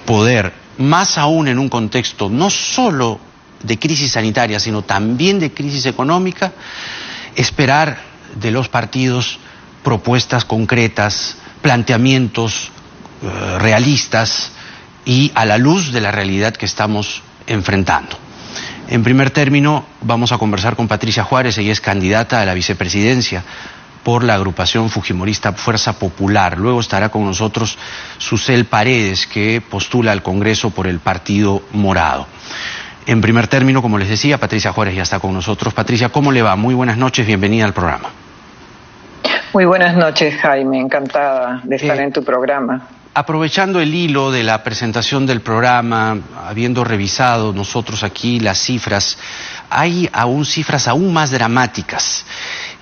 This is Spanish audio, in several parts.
poder, más aún en un contexto no solo de crisis sanitaria, sino también de crisis económica, esperar de los partidos propuestas concretas, planteamientos realistas y a la luz de la realidad que estamos enfrentando. En primer término, vamos a conversar con Patricia Juárez. Ella es candidata a la vicepresidencia por la agrupación fujimorista Fuerza Popular. Luego estará con nosotros Susel Paredes, que postula al Congreso por el Partido Morado. En primer término, como les decía, Patricia Juárez ya está con nosotros. Patricia, ¿cómo le va? Muy buenas noches, bienvenida al programa. Muy buenas noches, Jaime, encantada de estar en tu programa. Aprovechando el hilo de la presentación del programa, habiendo revisado nosotros aquí las cifras, hay aún cifras aún más dramáticas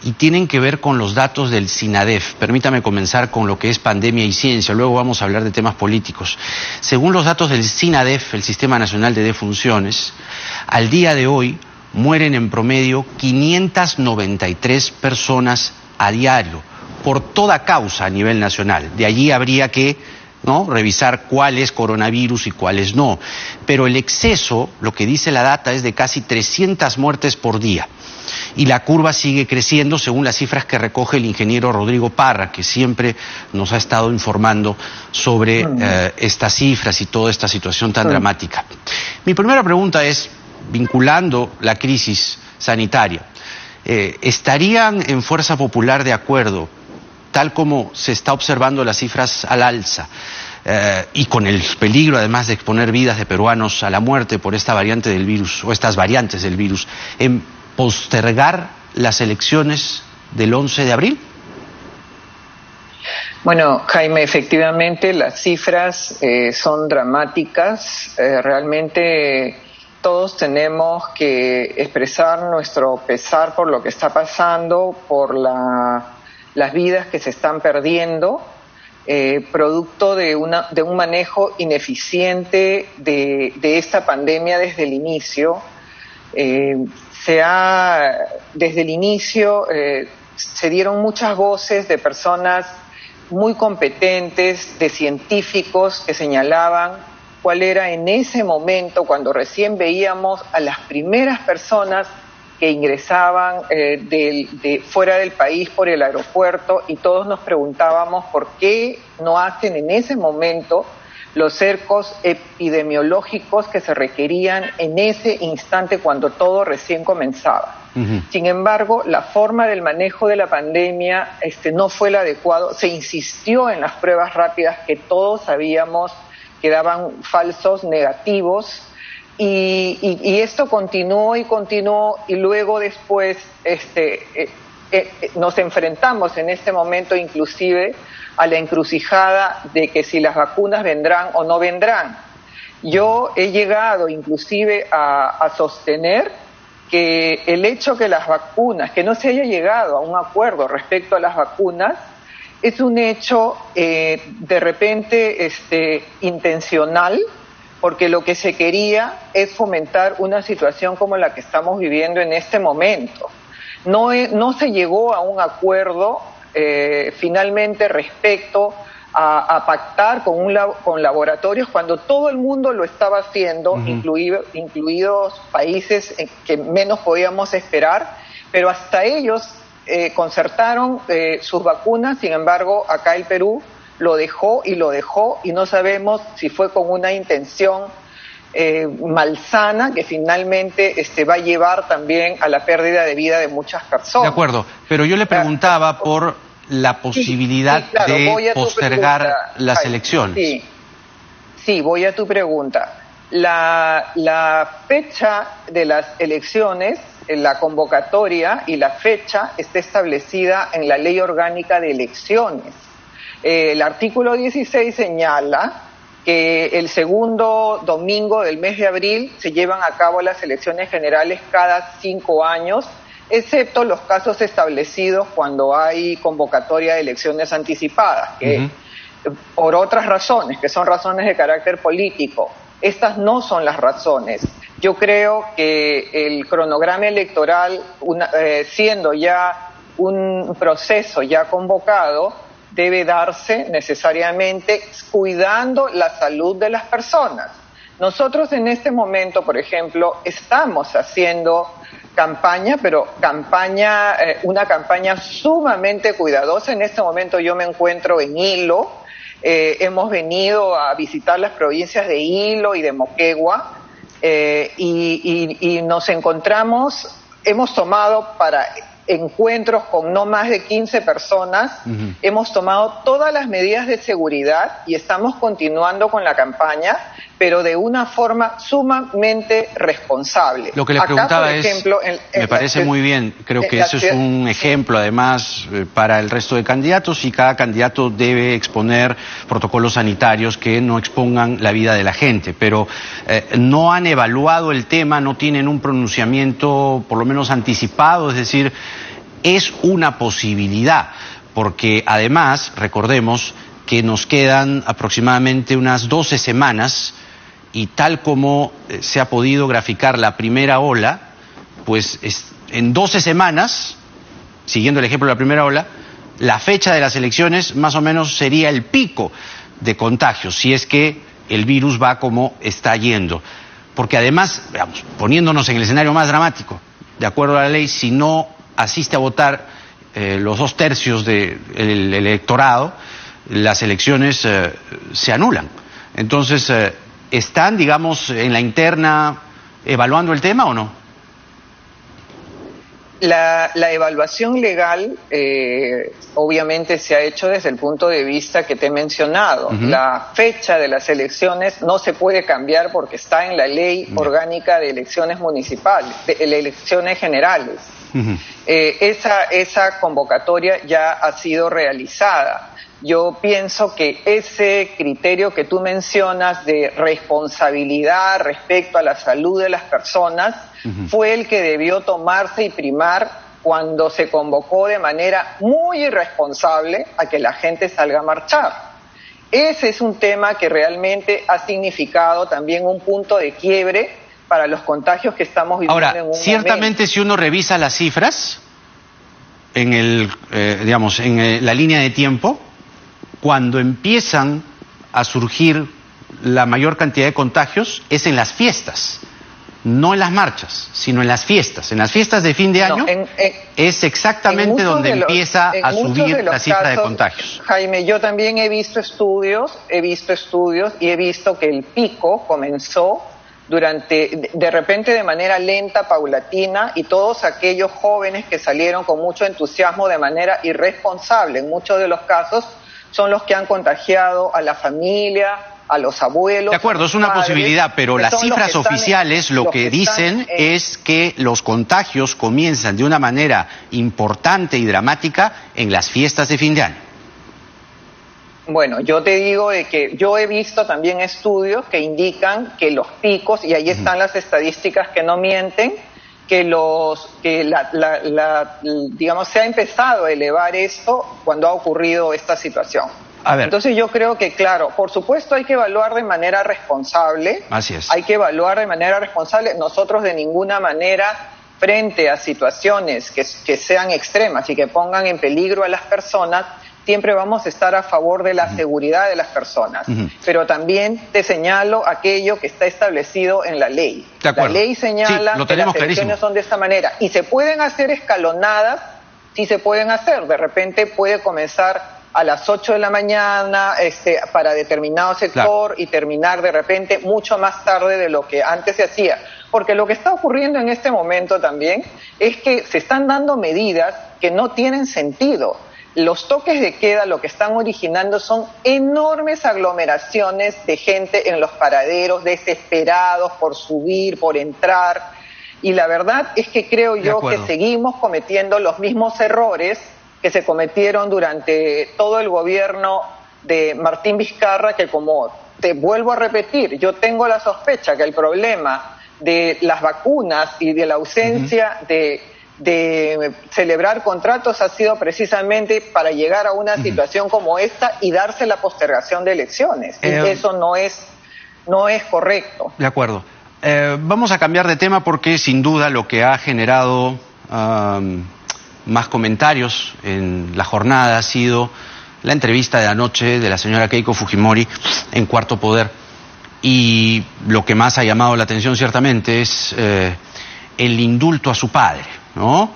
y tienen que ver con los datos del SINADEF. Permítame comenzar con lo que es pandemia y ciencia, luego vamos a hablar de temas políticos. Según los datos del SINADEF, el Sistema Nacional de Defunciones, al día de hoy mueren en promedio 593 personas a diario, por toda causa a nivel nacional. De allí habría que revisar cuál es coronavirus y cuáles no. Pero el exceso, lo que dice la data, es de casi 300 muertes por día. Y la curva sigue creciendo según las cifras que recoge el ingeniero Rodrigo Parra, que siempre nos ha estado informando sobre estas cifras y toda esta situación tan dramática. Mi primera pregunta es, vinculando la crisis sanitaria, ¿estarían en Fuerza Popular de acuerdo, tal como se está observando las cifras al alza, y con el peligro además de exponer vidas de peruanos a la muerte por esta variante del virus, o estas variantes del virus, en postergar las elecciones del 11 de abril? Bueno, Jaime, efectivamente las cifras son dramáticas. Realmente todos tenemos que expresar nuestro pesar por lo que está pasando, por las vidas que se están perdiendo, producto de un manejo ineficiente de esta pandemia desde el inicio. Desde el inicio se dieron muchas voces de personas muy competentes, de científicos que señalaban cuál era en ese momento, cuando recién veíamos a las primeras personas que ingresaban de fuera del país por el aeropuerto, y todos nos preguntábamos por qué no hacen en ese momento los cercos epidemiológicos que se requerían en ese instante cuando todo recién comenzaba. Sin embargo, la forma del manejo de la pandemia no fue el adecuado. Se insistió en las pruebas rápidas que todos sabíamos que daban falsos negativos, y esto continuó y continuó, y luego después nos enfrentamos en este momento inclusive a la encrucijada de que si las vacunas vendrán o no vendrán. Yo he llegado inclusive a sostener que el hecho que las vacunas, que no se haya llegado a un acuerdo respecto a las vacunas, es un hecho de repente intencional, porque lo que se quería es fomentar una situación como la que estamos viviendo en este momento. No se llegó a un acuerdo finalmente respecto a pactar con laboratorios cuando todo el mundo lo estaba haciendo, incluidos países que menos podíamos esperar, pero hasta ellos concertaron sus vacunas. Sin embargo, acá el Perú lo dejó y no sabemos si fue con una intención malsana que finalmente va a llevar también a la pérdida de vida de muchas personas. De acuerdo, pero yo le preguntaba por la posibilidad de postergar las elecciones. Sí, voy a tu pregunta. La fecha de las elecciones, la convocatoria y la fecha está establecida en la Ley Orgánica de Elecciones. El artículo 16 señala que el segundo domingo del mes de abril se llevan a cabo las elecciones generales cada 5 años, excepto los casos establecidos cuando hay convocatoria de elecciones anticipadas, que por otras razones, que son razones de carácter político. Estas no son las razones. Yo creo que el cronograma electoral, siendo ya un proceso ya convocado, debe darse necesariamente cuidando la salud de las personas. Nosotros en este momento, por ejemplo, estamos haciendo campaña, pero una campaña sumamente cuidadosa. En este momento yo me encuentro en Hilo, hemos venido a visitar las provincias de Hilo y de Moquegua, y nos encontramos, hemos tomado para encuentros con no más de 15 personas, hemos tomado todas las medidas de seguridad y estamos continuando con la campaña, pero de una forma sumamente responsable. Lo que le preguntaba por ejemplo, me parece muy bien, creo que eso es un ejemplo además para el resto de candidatos, y cada candidato debe exponer protocolos sanitarios que no expongan la vida de la gente, pero no han evaluado el tema, no tienen un pronunciamiento por lo menos anticipado, es decir, es una posibilidad, porque además, recordemos que nos quedan aproximadamente unas 12 semanas, y tal como se ha podido graficar la primera ola, pues en 12 semanas, siguiendo el ejemplo de la primera ola, la fecha de las elecciones más o menos sería el pico de contagios, si es que el virus va como está yendo. Porque además, veamos, poniéndonos en el escenario más dramático, de acuerdo a la ley, si no asiste a votar los 2/3 del electorado, las elecciones se anulan. Entonces, ¿están, digamos, en la interna evaluando el tema o no? La evaluación legal obviamente se ha hecho desde el punto de vista que te he mencionado. La fecha de las elecciones no se puede cambiar porque está en la ley orgánica de elecciones municipales, de elecciones generales. Esa convocatoria ya ha sido realizada. Yo pienso que ese criterio que tú mencionas de responsabilidad respecto a la salud de las personas fue el que debió tomarse y primar cuando se convocó de manera muy irresponsable a que la gente salga a marchar. Ese es un tema que realmente ha significado también un punto de quiebre para los contagios que estamos viviendo en un momento. Ahora, ciertamente si uno revisa las cifras en la línea de tiempo, cuando empiezan a surgir la mayor cantidad de contagios es en las fiestas, no en las marchas, sino en las fiestas. En las fiestas de fin de año es exactamente donde empieza a subir la cifra de contagios. Jaime, yo también he visto estudios y he visto que el pico comenzó de repente de manera lenta, paulatina, y todos aquellos jóvenes que salieron con mucho entusiasmo de manera irresponsable, en muchos de los casos, son los que han contagiado a la familia, a los abuelos. De acuerdo, es una posibilidad, pero las cifras oficiales lo que dicen es que los contagios comienzan de una manera importante y dramática en las fiestas de fin de año. Bueno, yo te digo de que yo he visto también estudios que indican que los picos, y ahí están las estadísticas que no mienten, digamos, se ha empezado a elevar esto cuando ha ocurrido esta situación. Entonces yo creo que, claro, por supuesto hay que evaluar de manera responsable. Así es. Hay que evaluar de manera responsable. Nosotros de ninguna manera, frente a situaciones que sean extremas y que pongan en peligro a las personas, siempre vamos a estar a favor de la seguridad de las personas. Pero también te señalo aquello que está establecido en la ley. La ley señala que las elecciones son de esta manera. Y se pueden hacer escalonadas, sí se pueden hacer. De repente puede comenzar a las 8 de la mañana para determinado sector y terminar de repente mucho más tarde de lo que antes se hacía. Porque lo que está ocurriendo en este momento también es que se están dando medidas que no tienen sentido. Los toques de queda lo que están originando son enormes aglomeraciones de gente en los paraderos, desesperados por subir, por entrar. Y la verdad es que creo yo que seguimos cometiendo los mismos errores que se cometieron durante todo el gobierno de Martín Vizcarra, que, como te vuelvo a repetir, yo tengo la sospecha que el problema de las vacunas y de la ausencia de celebrar contratos ha sido precisamente para llegar a una situación como esta y darse la postergación de elecciones. Y eso no es correcto. De acuerdo. Vamos a cambiar de tema porque sin duda lo que ha generado más comentarios en la jornada ha sido la entrevista de anoche de la señora Keiko Fujimori en Cuarto Poder, y lo que más ha llamado la atención ciertamente es el indulto a su padre, ¿no?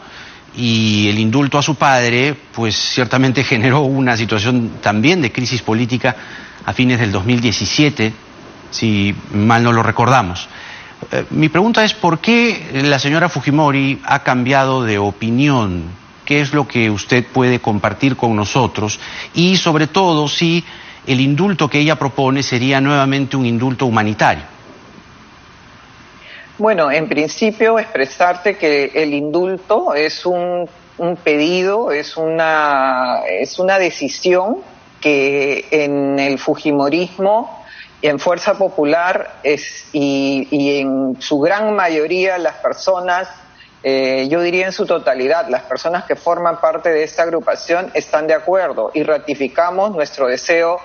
Y el indulto a su padre, pues ciertamente generó una situación también de crisis política a fines del 2017, si mal no lo recordamos. Mi pregunta es, ¿por qué la señora Fujimori ha cambiado de opinión? ¿Qué es lo que usted puede compartir con nosotros? Y sobre todo, si el indulto que ella propone sería nuevamente un indulto humanitario. Bueno, en principio expresarte que el indulto es un pedido, es una decisión que en el fujimorismo y en Fuerza Popular y en su gran mayoría las personas, yo diría en su totalidad, las personas que forman parte de esta agrupación están de acuerdo y ratificamos nuestro deseo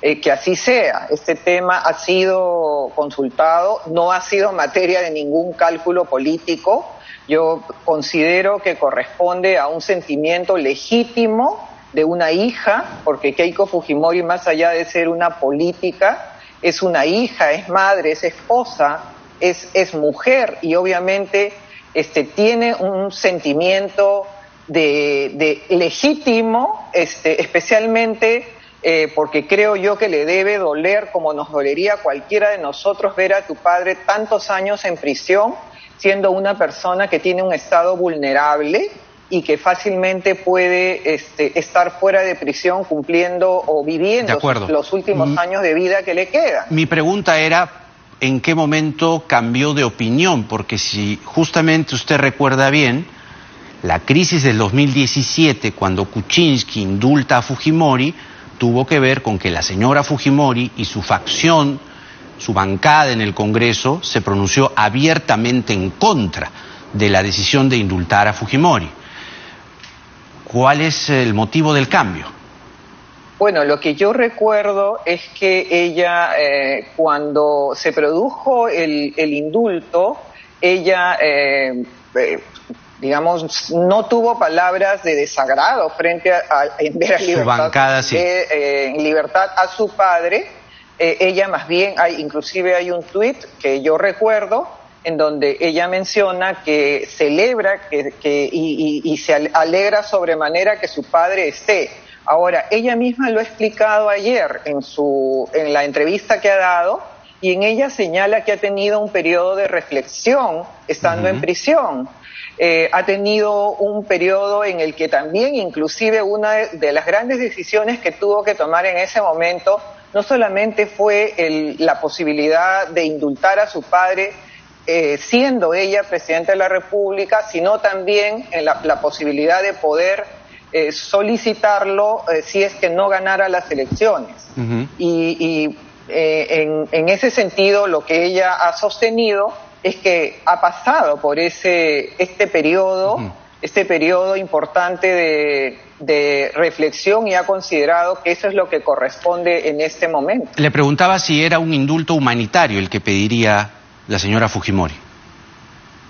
que así sea. Este tema ha sido consultado, no ha sido materia de ningún cálculo político. Yo considero que corresponde a un sentimiento legítimo de una hija, porque Keiko Fujimori, más allá de ser una política, es una hija, es madre, es esposa, es mujer, y obviamente tiene un sentimiento de legítimo, especialmente porque creo yo que le debe doler, como nos dolería a cualquiera de nosotros, ver a tu padre tantos años en prisión, siendo una persona que tiene un estado vulnerable y que fácilmente puede estar fuera de prisión cumpliendo o viviendo los últimos años de vida que le quedan. Mi pregunta era, ¿en qué momento cambió de opinión? Porque si justamente usted recuerda bien, la crisis del 2017, cuando Kuczynski indulta a Fujimori, tuvo que ver con que la señora Fujimori y su facción, su bancada en el Congreso, se pronunció abiertamente en contra de la decisión de indultar a Fujimori. ¿Cuál es el motivo del cambio? Bueno, lo que yo recuerdo es que ella, cuando se produjo el indulto, ella, digamos, no tuvo palabras de desagrado frente a ver a su bancada, sí. En libertad a su padre. Ella más bien, inclusive hay un tuit que yo recuerdo, en donde ella menciona que celebra y se alegra sobremanera que su padre esté. Ahora, ella misma lo ha explicado ayer en la entrevista que ha dado, y en ella señala que ha tenido un periodo de reflexión estando en prisión. Ha tenido un periodo en el que también, inclusive, una de las grandes decisiones que tuvo que tomar en ese momento no solamente fue la posibilidad de indultar a su padre, siendo ella presidenta de la República, sino también en la posibilidad de poder solicitarlo si es que no ganara las elecciones. En ese sentido, lo que ella ha sostenido es que ha pasado por este periodo importante de reflexión, y ha considerado que eso es lo que corresponde en este momento. Le preguntaba si era un indulto humanitario el que pediría la señora Fujimori.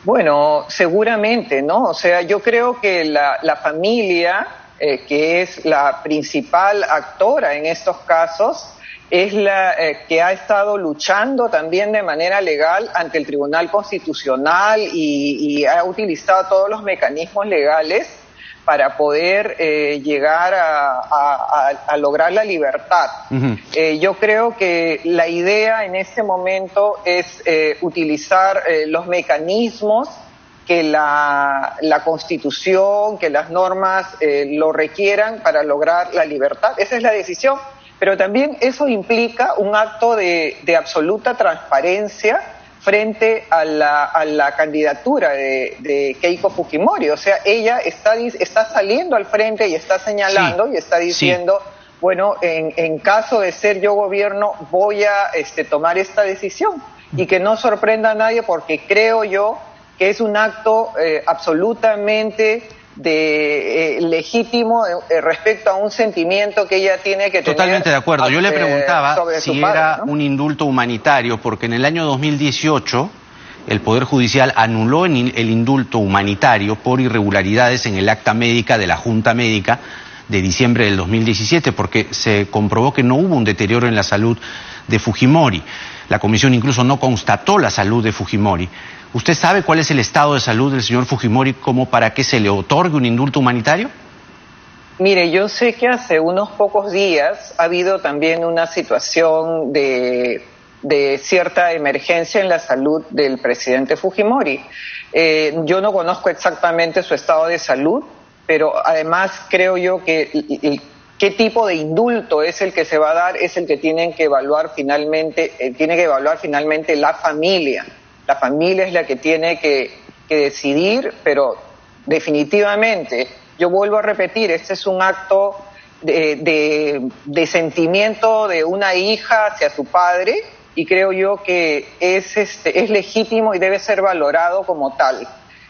Bueno, seguramente, ¿no? O sea, yo creo que la familia, que es la principal actora en estos casos, es la que ha estado luchando también de manera legal ante el Tribunal Constitucional y ha utilizado todos los mecanismos legales para poder llegar a lograr la libertad. Yo creo que la idea en este momento es utilizar los mecanismos que la Constitución, que las normas lo requieran para lograr la libertad. Esa es la decisión, pero también eso implica un acto de absoluta transparencia frente a la candidatura de Keiko Fujimori. O sea, ella está saliendo al frente y está señalando y está diciendo, bueno, en caso de ser yo gobierno, voy a tomar esta decisión, y que no sorprenda a nadie, porque creo yo que es un acto absolutamente legítimo respecto a un sentimiento que ella tiene que tener. Totalmente de acuerdo. Yo le preguntaba si era un indulto humanitario, porque en el año 2018 el Poder Judicial anuló el indulto humanitario por irregularidades en el acta médica de la Junta Médica de diciembre del 2017, porque se comprobó que no hubo un deterioro en la salud de Fujimori. La comisión incluso no constató la salud de Fujimori. ¿Usted sabe cuál es el estado de salud del señor Fujimori como para que se le otorgue un indulto humanitario? Mire, yo sé que hace unos pocos días ha habido también una situación de cierta emergencia en la salud del presidente Fujimori. Yo no conozco exactamente su estado de salud, pero además creo yo que qué tipo de indulto es el que se va a dar es el que tiene que evaluar finalmente la familia. La familia es la que tiene que decidir, pero definitivamente, yo vuelvo a repetir, este es un acto de sentimiento de una hija hacia su padre, y creo yo que es legítimo y debe ser valorado como tal.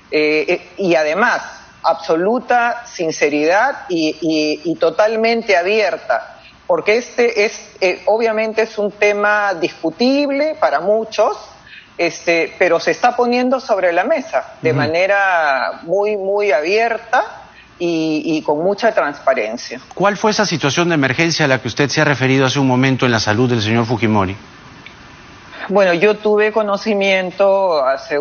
Y además, absoluta sinceridad y totalmente abierta, porque obviamente es un tema discutible para muchos, pero se está poniendo sobre la mesa de manera muy, muy abierta y con mucha transparencia. ¿Cuál fue esa situación de emergencia a la que usted se ha referido hace un momento en la salud del señor Fujimori? Bueno, yo tuve conocimiento hace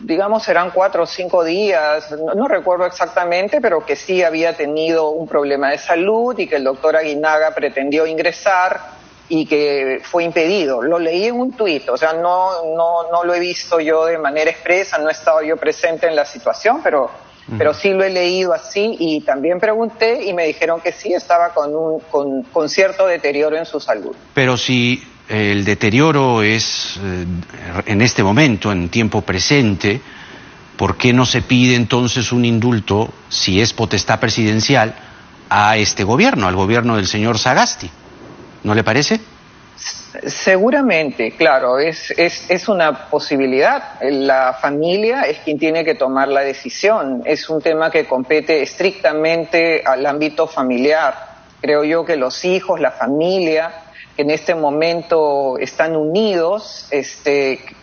digamos serán 4 o 5 días, no recuerdo exactamente, pero que sí había tenido un problema de salud y que el doctor Aguinaga pretendió ingresar y que fue impedido. Lo leí en un tuit, o sea, no lo he visto yo de manera expresa, no he estado yo presente en la situación, pero sí lo he leído así, y también pregunté y me dijeron que sí, estaba con cierto deterioro en su salud. Pero si el deterioro es en este momento, en tiempo presente, ¿por qué no se pide entonces un indulto, si es potestad presidencial, a este gobierno, al gobierno del señor Sagasti? ¿No le parece? Seguramente, claro, es una posibilidad. La familia es quien tiene que tomar la decisión. Es un tema que compete estrictamente al ámbito familiar. Creo yo que los hijos, la familia, que en este momento están unidos,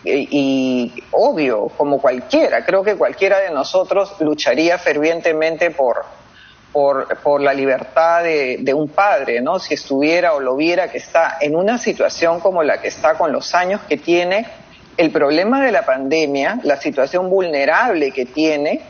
y obvio, como cualquiera, creo que cualquiera de nosotros lucharía fervientemente por la libertad de un padre, ¿no? Si estuviera o lo viera que está en una situación como la que está, con los años que tiene, el problema de la pandemia, la situación vulnerable que tiene,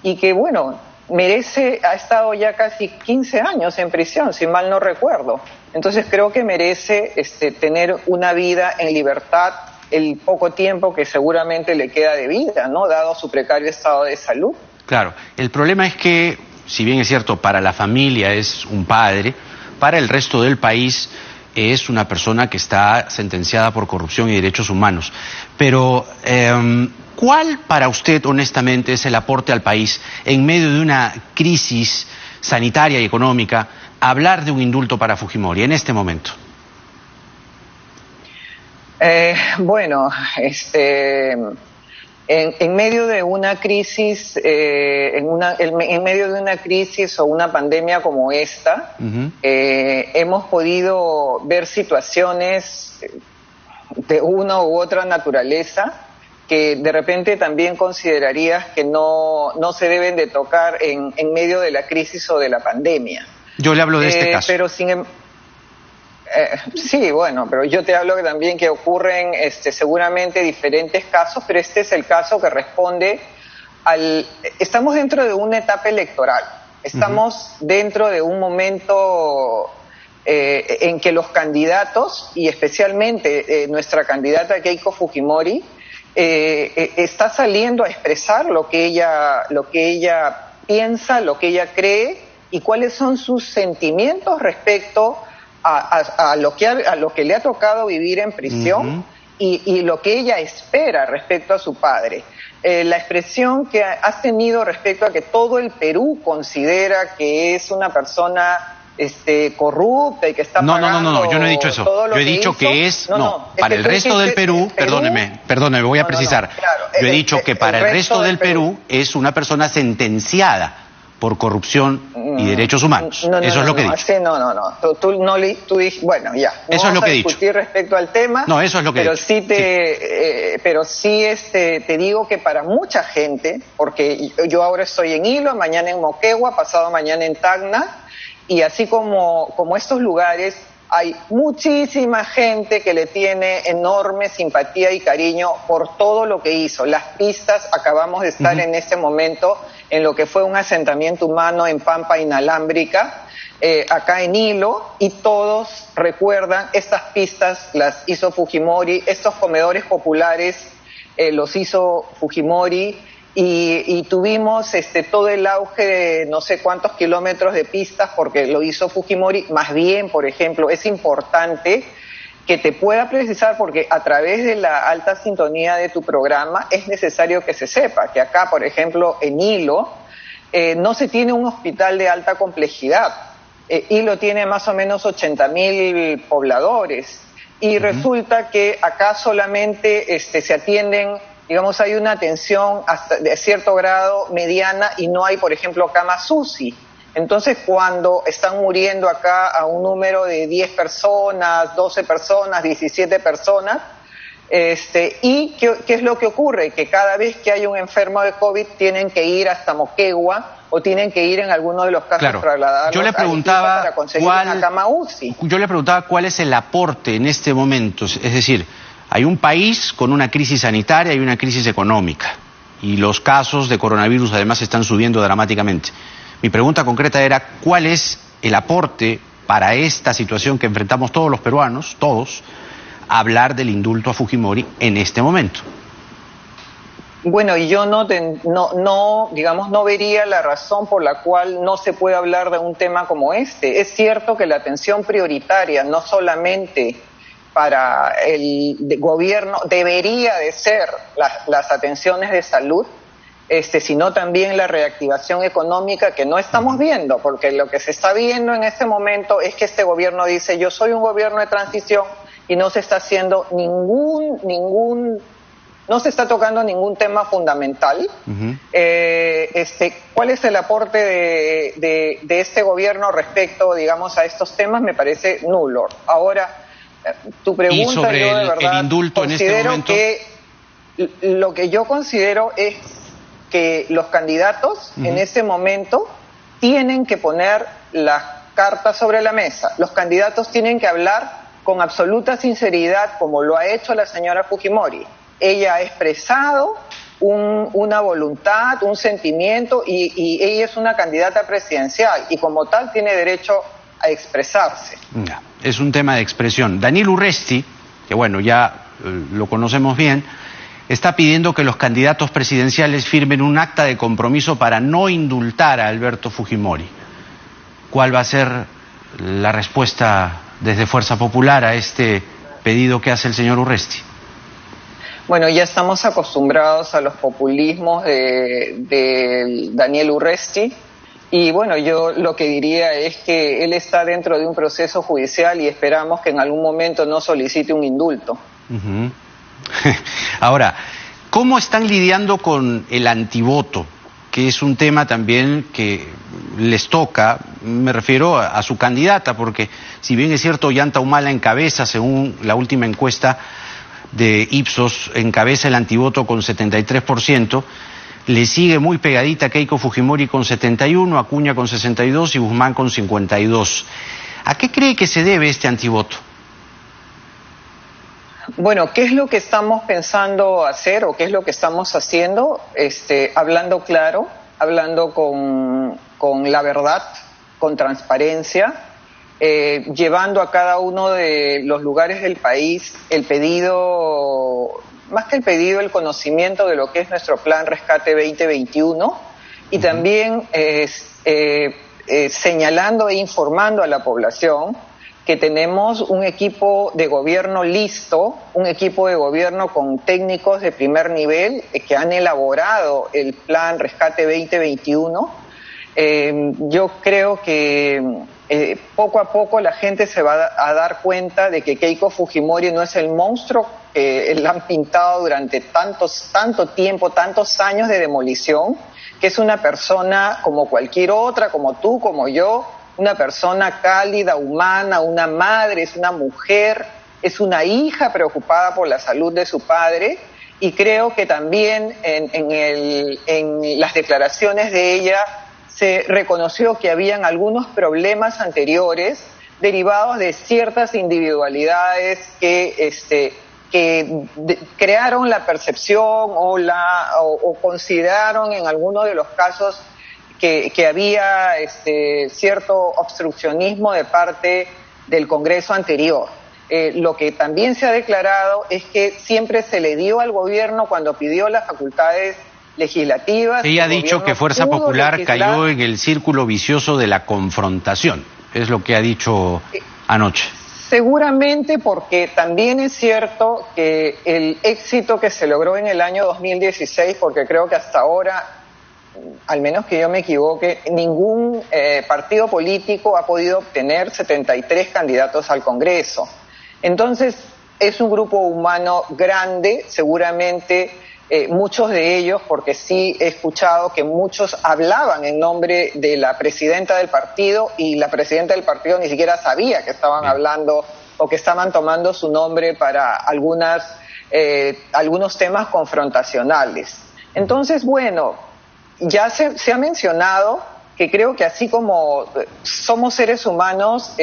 y que, bueno, ha estado ya casi 15 años en prisión, si mal no recuerdo. Entonces creo que merece tener una vida en libertad el poco tiempo que seguramente le queda de vida, ¿no? Dado su precario estado de salud. Claro, el problema es que, si bien es cierto, para la familia es un padre, para el resto del país es una persona que está sentenciada por corrupción y derechos humanos. Pero, ¿cuál para usted, honestamente, es el aporte al país en medio de una crisis sanitaria y económica, hablar de un indulto para Fujimori en este momento? Bueno, en medio de una crisis, en medio de una crisis o una pandemia como esta, hemos podido ver situaciones de una u otra naturaleza que de repente también considerarías que no se deben de tocar en medio de la crisis o de la pandemia. Yo le hablo de este caso. Pero sí, bueno, pero yo te hablo también que ocurren seguramente diferentes casos, pero este es el caso que responde estamos dentro de una etapa electoral, estamos dentro de un momento en que los candidatos, y especialmente nuestra candidata Keiko Fujimori, está saliendo a expresar lo que ella piensa, lo que ella cree y cuáles son sus sentimientos respecto a lo que le ha tocado vivir en prisión y lo que ella espera respecto a su padre. La expresión que has tenido respecto a que todo el Perú considera que es una persona corrupta y que está pagando. No, yo no he dicho eso. Yo he dicho que para el resto del Perú, perdóneme, voy a precisar. Yo he dicho que para el resto del Perú es una persona sentenciada por corrupción y derechos humanos. Eso es lo que he dicho. Tú dijiste, bueno, ya. Eso es lo que he dicho. Discutir respecto al tema. No, eso es lo que he dicho. Pero sí te digo que para mucha gente, porque yo ahora estoy en Hilo, mañana en Moquegua, pasado mañana en Tacna, y así como estos lugares, hay muchísima gente que le tiene enorme simpatía y cariño por todo lo que hizo. Las pistas, acabamos de estar en este momento en lo que fue un asentamiento humano en Pampa Inalámbrica, acá en Hilo, y todos recuerdan, estas pistas las hizo Fujimori, estos comedores populares los hizo Fujimori, y tuvimos todo el auge de no sé cuántos kilómetros de pistas porque lo hizo Fujimori. Más bien, por ejemplo, es importante que te pueda precisar, porque a través de la alta sintonía de tu programa es necesario que se sepa que acá, por ejemplo, en Hilo, no se tiene un hospital de alta complejidad. Hilo tiene más o menos 80.000 pobladores, y resulta que acá solamente se atienden, digamos, hay una atención hasta de cierto grado mediana, y no hay, por ejemplo, camas UCI. Entonces, cuando están muriendo acá a un número de 10 personas, 12 personas, 17 personas, ¿y qué es lo que ocurre? Que cada vez que hay un enfermo de COVID tienen que ir hasta Moquegua, o tienen que ir en alguno de los casos trasladados yo le preguntaba para conseguir una cama UCI. Yo le preguntaba cuál es el aporte en este momento. Es decir, hay un país con una crisis sanitaria y una crisis económica, y los casos de coronavirus además están subiendo dramáticamente. Mi pregunta concreta era, ¿cuál es el aporte para esta situación que enfrentamos todos los peruanos, todos, a hablar del indulto a Fujimori en este momento? Bueno, y yo no vería la razón por la cual no se puede hablar de un tema como este. Es cierto que la atención prioritaria, no solamente para el gobierno, debería de ser las atenciones de salud, sino también la reactivación económica, que no estamos viendo, porque lo que se está viendo en este momento es que este gobierno dice: yo soy un gobierno de transición, y no se está haciendo no se está tocando ningún tema fundamental. ¿Cuál es el aporte de este gobierno respecto, digamos, a estos temas? Me parece nulo. Ahora, tu pregunta, ¿y sobre yo de verdad el indulto en este momento? Que lo que yo considero es que los candidatos en este momento tienen que poner las cartas sobre la mesa. Los candidatos tienen que hablar con absoluta sinceridad, como lo ha hecho la señora Fujimori. Ella ha expresado una voluntad, un sentimiento, y ella es una candidata presidencial, y como tal tiene derecho a expresarse. Es un tema de expresión. Daniel Urresti, que bueno, ya lo conocemos bien, está pidiendo que los candidatos presidenciales firmen un acta de compromiso para no indultar a Alberto Fujimori. ¿Cuál va a ser la respuesta desde Fuerza Popular a este pedido que hace el señor Urresti? Bueno, ya estamos acostumbrados a los populismos de Daniel Urresti, y bueno, yo lo que diría es que él está dentro de un proceso judicial y esperamos que en algún momento no solicite un indulto. Ahora, ¿cómo están lidiando con el antivoto? Que es un tema también que les toca, me refiero a su candidata, porque si bien es cierto, Ollanta Humala encabeza, según la última encuesta de Ipsos, encabeza el antivoto con 73%, le sigue muy pegadita Keiko Fujimori con 71%, Acuña con 62% y Guzmán con 52%. ¿A qué cree que se debe este antivoto? Bueno, ¿qué es lo que estamos pensando hacer, o qué es lo que estamos haciendo? Hablando claro, hablando con la verdad, con transparencia, llevando a cada uno de los lugares del país el pedido, más que el pedido, el conocimiento de lo que es nuestro Plan Rescate 2021, y también señalando e informando a la población que tenemos un equipo de gobierno listo, un equipo de gobierno con técnicos de primer nivel que han elaborado el Plan Rescate 2021. Yo creo que poco a poco la gente se va a dar cuenta de que Keiko Fujimori no es el monstruo que la han pintado durante tanto tiempo, tantos años de demolición, que es una persona como cualquier otra, como tú, como yo, una persona cálida, humana, una madre, es una mujer, es una hija preocupada por la salud de su padre, y creo que también en las declaraciones de ella se reconoció que habían algunos problemas anteriores derivados de ciertas individualidades que crearon la percepción o consideraron en algunos de los casos que había cierto obstruccionismo de parte del Congreso anterior. Lo que también se ha declarado es que siempre se le dio al gobierno cuando pidió las facultades legislativas. Ella ha dicho que Fuerza Popular cayó en el círculo vicioso de la confrontación, es lo que ha dicho anoche. Seguramente, porque también es cierto que el éxito que se logró en el año 2016, porque creo que hasta ahora, al menos que yo me equivoque, ningún partido político ha podido obtener 73 candidatos al Congreso. Entonces, es un grupo humano grande, seguramente muchos de ellos, porque sí he escuchado que muchos hablaban en nombre de la presidenta del partido y la presidenta del partido ni siquiera sabía que estaban hablando o que estaban tomando su nombre para algunos temas confrontacionales. Entonces, bueno, ya se ha mencionado que creo que así como somos seres humanos,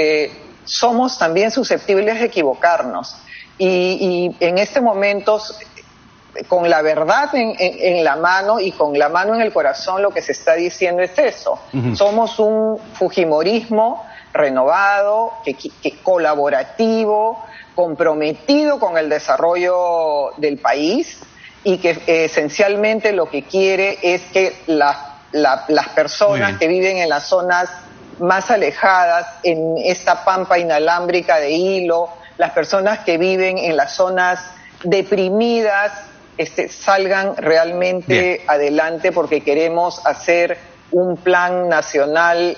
somos también susceptibles de equivocarnos. Y en este momento, con la verdad en la mano y con la mano en el corazón, lo que se está diciendo es eso. Somos un fujimorismo renovado, colaborativo, comprometido con el desarrollo del país y que esencialmente lo que quiere es que las personas que viven en las zonas más alejadas, en esta pampa inalámbrica de Hilo, las personas que viven en las zonas deprimidas, salgan realmente adelante, porque queremos hacer un plan nacional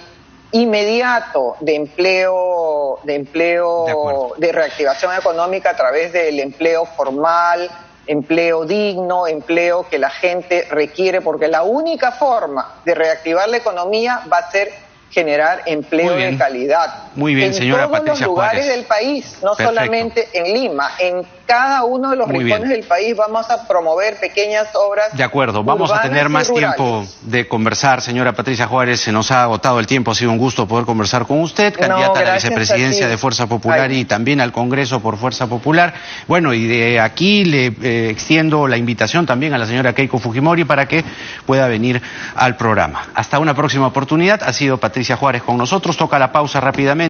inmediato de empleo, de reactivación económica a través del empleo formal, empleo digno, empleo que la gente requiere, porque la única forma de reactivar la economía va a ser generar empleo de calidad. Muy bien, señora Patricia Juárez. En todos los lugares del país, no solamente en Lima, en cada uno de los rincones del país vamos a promover pequeñas obras. De acuerdo, vamos a tener más tiempo de conversar, señora Patricia Juárez. Se nos ha agotado el tiempo, ha sido un gusto poder conversar con usted, candidata a la vicepresidencia de Fuerza Popular y también al Congreso por Fuerza Popular. Bueno, y de aquí le extiendo la invitación también a la señora Keiko Fujimori para que pueda venir al programa. Hasta una próxima oportunidad. Ha sido Patricia Juárez con nosotros. Toca la pausa rápidamente.